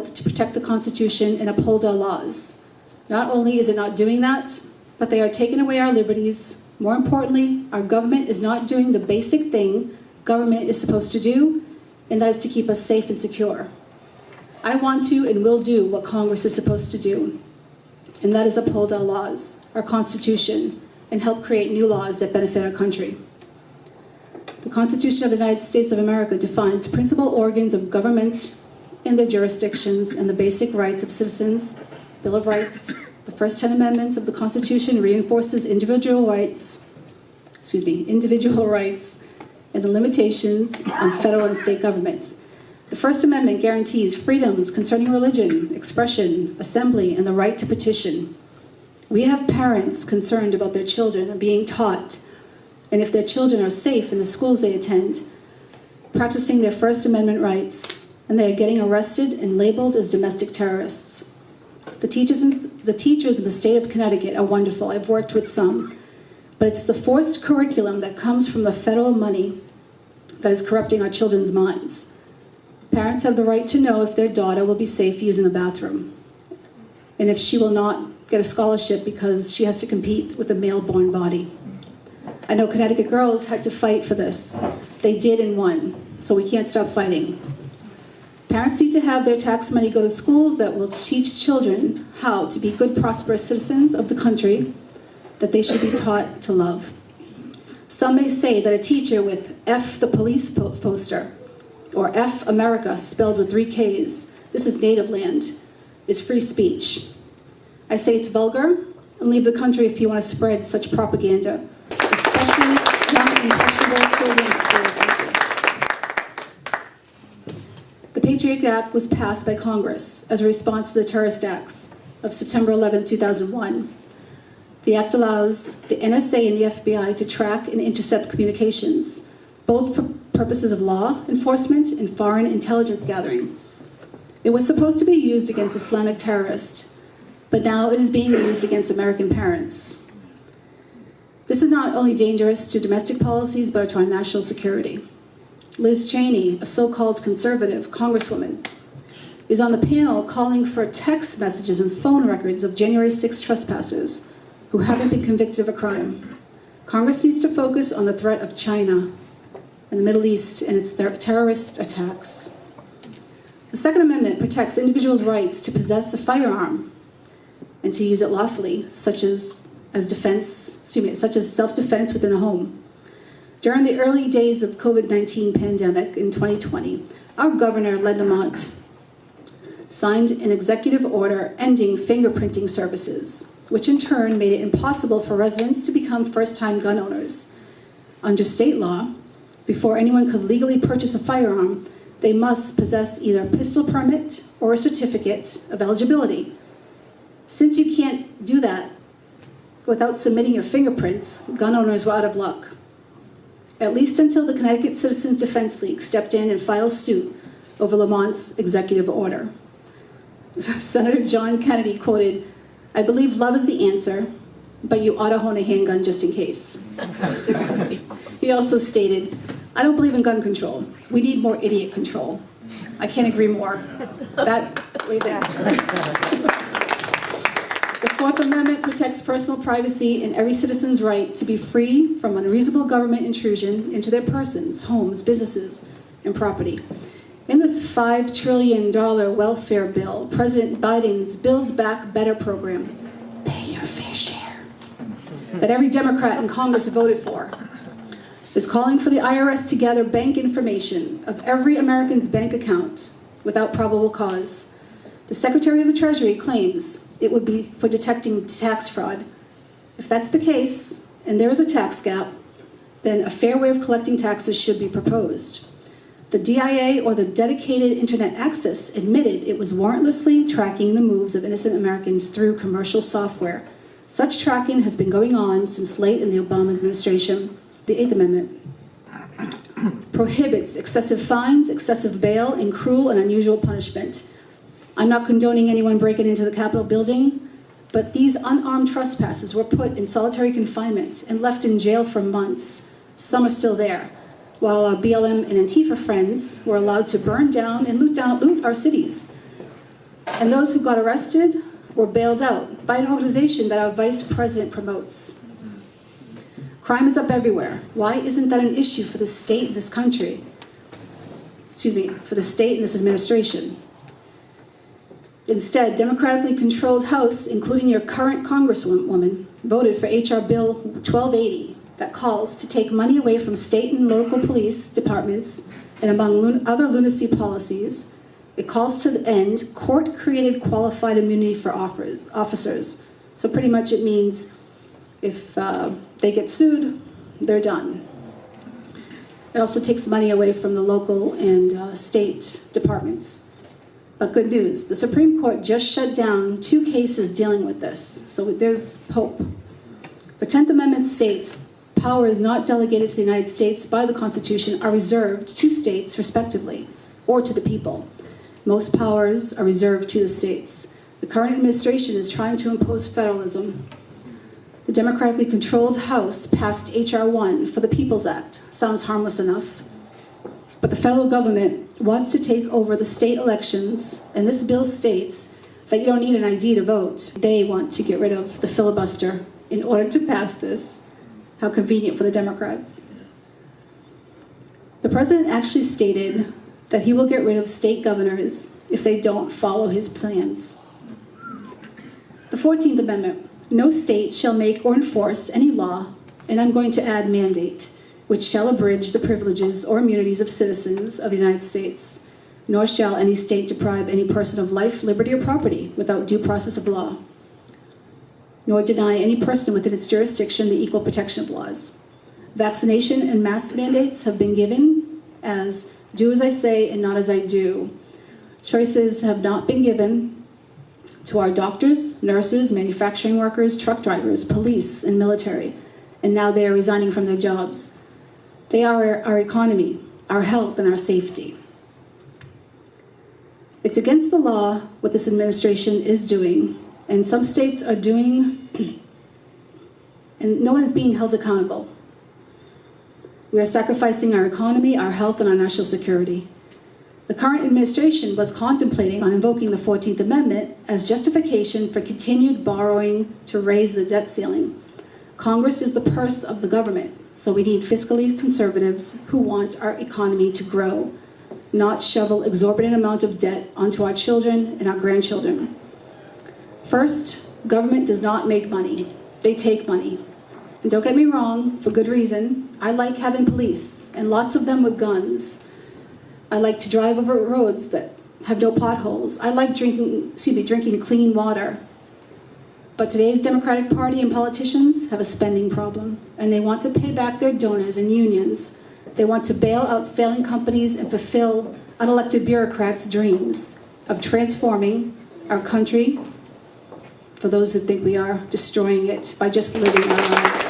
oath to protect the Constitution and uphold our laws. Not only is it not doing that, but they are taking away our liberties. More importantly, our government is not doing the basic thing government is supposed to do, and that is to keep us safe and secure. I want to and will do what Congress is supposed to do, and that is uphold our laws, our Constitution, and help create new laws that benefit our country. The Constitution of the United States of America defines principal organs of government and their jurisdictions and the basic rights of citizens, Bill of Rights. The first 10 amendments of the Constitution reinforces individual rights, and the limitations on federal and state governments. The First Amendment guarantees freedoms concerning religion, expression, assembly, and the right to petition. We have parents concerned about their children and being taught, and if their children are safe in the schools they attend, practicing their First Amendment rights, and they are getting arrested and labeled as domestic terrorists. The teachers in the state of Connecticut are wonderful. I've worked with some. But it's the forced curriculum that comes from the federal money that is corrupting our children's minds. Parents have the right to know if their daughter will be safe using the bathroom, and if she will not get a scholarship because she has to compete with a male-born body. I know Connecticut girls had to fight for this. They did and won, so we can't stop fighting. Parents need to have their tax money go to schools that will teach children how to be good, prosperous citizens of the country that they should be taught to love. Some may say that a teacher with F the police poster, or F America spelled with 3 Ks, this is native land, is free speech. I say it's vulgar, and leave the country if you want to spread such propaganda, especially young impressionable children in school. The Patriot Act was passed by Congress as a response to the terrorist acts of September 11, 2001. The act allows the NSA and the FBI to track and intercept communications, both for purposes of law enforcement and foreign intelligence gathering. It was supposed to be used against Islamic terrorists, but now it is being used against American parents. This is not only dangerous to domestic policies, but to our national security. Liz Cheney, a so-called conservative congresswoman, is on the panel calling for text messages and phone records of January 6 trespassers who haven't been convicted of a crime. Congress needs to focus on the threat of China and the Middle East and its terrorist attacks. The Second Amendment protects individuals' rights to possess a firearm and to use it lawfully, such as self-defense within a home. During the early days of COVID-19 pandemic in 2020, our governor, Len Lamont, signed an executive order ending fingerprinting services, which in turn made it impossible for residents to become first-time gun owners. Under state law, before anyone could legally purchase a firearm, they must possess either a pistol permit or a certificate of eligibility. Since you can't do that without submitting your fingerprints, gun owners were out of luck. At least until the Connecticut Citizens Defense League stepped in and filed suit over Lamont's executive order. Senator John Kennedy quoted, "I believe love is the answer, but you ought to own a handgun just in case." He also stated, "I don't believe in gun control. We need more idiot control." I can't agree more. Way there. The Fourth Amendment protects personal privacy and every citizen's right to be free from unreasonable government intrusion into their persons, homes, businesses, and property. In this $5 trillion welfare bill, President Biden's Build Back Better program, pay your fair share, that every Democrat in Congress voted for, is calling for the IRS to gather bank information of every American's bank account without probable cause. The Secretary of the Treasury claims it would be for detecting tax fraud. If that's the case, and there is a tax gap, then a fair way of collecting taxes should be proposed. The DIA, or the Dedicated Internet Access, admitted it was warrantlessly tracking the moves of innocent Americans through commercial software. Such tracking has been going on since late in the Obama administration. The Eighth Amendment prohibits excessive fines, excessive bail, and cruel and unusual punishment. I'm not condoning anyone breaking into the Capitol building, but these unarmed trespassers were put in solitary confinement and left in jail for months. Some are still there, while our BLM and Antifa friends were allowed to burn down and loot our cities. And those who got arrested were bailed out by an organization that our vice president promotes. Crime is up everywhere. Why isn't that an issue for the state in this country? For the state in this administration. Instead, democratically controlled House, including your current Congresswoman, voted for H.R. Bill 1280 that calls to take money away from state and local police departments, and among other lunacy policies, it calls to end court-created qualified immunity for officers. So pretty much it means if they get sued, they're done. It also takes money away from the local and state departments. But good news, the Supreme Court just shut down 2 cases dealing with this, so there's hope. The 10th Amendment states, powers not delegated to the United States by the Constitution are reserved to states respectively, or to the people. Most powers are reserved to the states. The current administration is trying to impose federalism. The democratically controlled House passed H.R. 1 for the People's Act. Sounds harmless enough. But the federal government wants to take over the state elections, and this bill states that you don't need an ID to vote. They want to get rid of the filibuster in order to pass this. How convenient for the Democrats. The president actually stated that he will get rid of state governors if they don't follow his plans. The 14th Amendment. No state shall make or enforce any law, and I'm going to add mandate, which shall abridge the privileges or immunities of citizens of the United States, nor shall any state deprive any person of life, liberty, or property without due process of law, nor deny any person within its jurisdiction the equal protection of laws. Vaccination and mask mandates have been given as do as I say and not as I do. Choices have not been given to our doctors, nurses, manufacturing workers, truck drivers, police, and military, and now they are resigning from their jobs. They are our economy, our health, and our safety. It's against the law what this administration is doing, and some states are doing, and no one is being held accountable. We are sacrificing our economy, our health, and our national security. The current administration was contemplating on invoking the 14th Amendment as justification for continued borrowing to raise the debt ceiling. Congress is the purse of the government, so we need fiscally conservatives who want our economy to grow, not shovel exorbitant amount of debt onto our children and our grandchildren. First, government does not make money. They take money. And don't get me wrong, for good reason, I like having police, and lots of them with guns. I like to drive over roads that have no potholes. I like drinking clean water. But today's Democratic Party and politicians have a spending problem, and they want to pay back their donors and unions. They want to bail out failing companies and fulfill unelected bureaucrats' dreams of transforming our country, for those who think we are destroying it, by just living our lives.